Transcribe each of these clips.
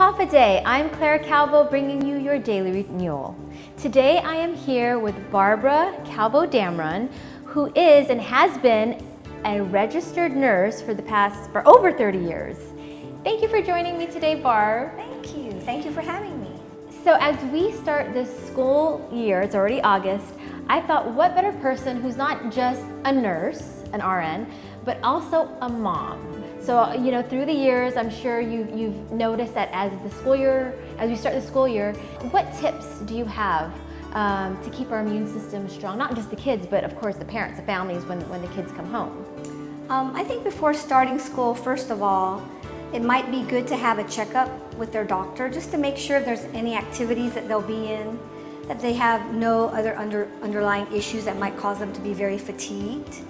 Papa Day. I'm Claire Calvo bringing you your daily renewal. Today I am here with Barbara Calvo Damron, who is and has been a registered nurse for over 30 years. Thank you for joining me today, Barb. Thank you. Thank you for having me. So as we start this school year, it's already August, I thought what better person who's not just a nurse, an RN, but also a mom. So, you know, through the years, I'm sure you've noticed that as we start the school year, what tips do you have to keep our immune system strong? Not just the kids, but of course the parents, the families when the kids come home. I think before starting school, first of all, it might be good to have a checkup with their doctor just to make sure if there's any activities that they'll be in, that they have no other underlying issues that might cause them to be very fatigued.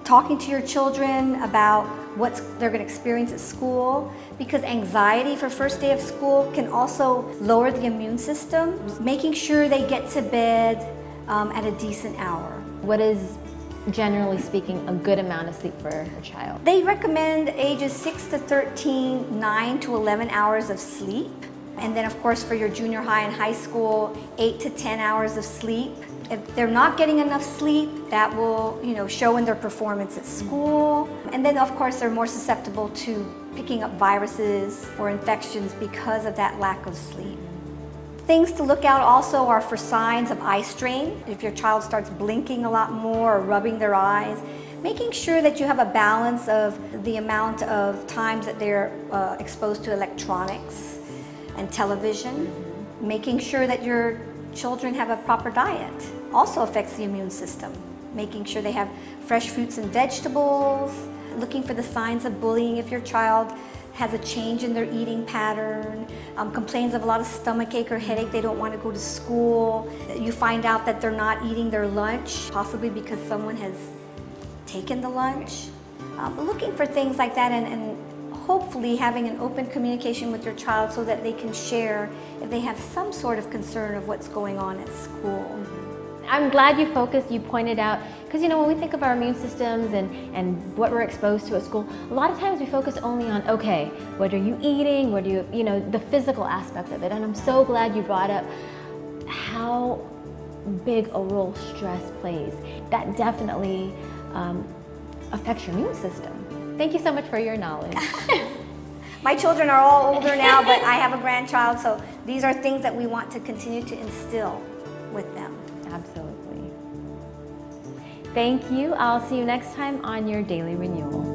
Talking to your children about what they're going to experience at school, because anxiety for first day of school can also lower the immune system. Making sure they get to bed at a decent hour. What is, generally speaking, a good amount of sleep for a child? They recommend ages 6 to 13, 9 to 11 hours of sleep. And then of course for your junior high and high school, 8 to 10 hours of sleep. If they're not getting enough sleep, that will, show in their performance at school. And then of course they're more susceptible to picking up viruses or infections because of that lack of sleep. Things to look out also are for signs of eye strain. If your child starts blinking a lot more or rubbing their eyes, making sure that you have a balance of the amount of times that they're exposed to electronics and television. Making sure that your children have a proper diet also affects the immune system. Making sure they have fresh fruits and vegetables, looking for the signs of bullying if your child has a change in their eating pattern, complains of a lot of stomach ache or headache, they don't want to go to school. You find out that they're not eating their lunch, possibly because someone has taken the lunch. Looking for things like that and hopefully having an open communication with your child so that they can share if they have some sort of concern of what's going on at school. I'm glad you pointed out, because when we think of our immune systems and what we're exposed to at school, a lot of times we focus only on, okay, what are you eating, what do you, the physical aspect of it. And I'm so glad you brought up how big a role stress plays. That definitely affects your immune system. Thank you so much for your knowledge. My children are all older now, but I have a grandchild, so these are things that we want to continue to instill with them. Absolutely. Thank you. I'll see you next time on your Daily Renewal.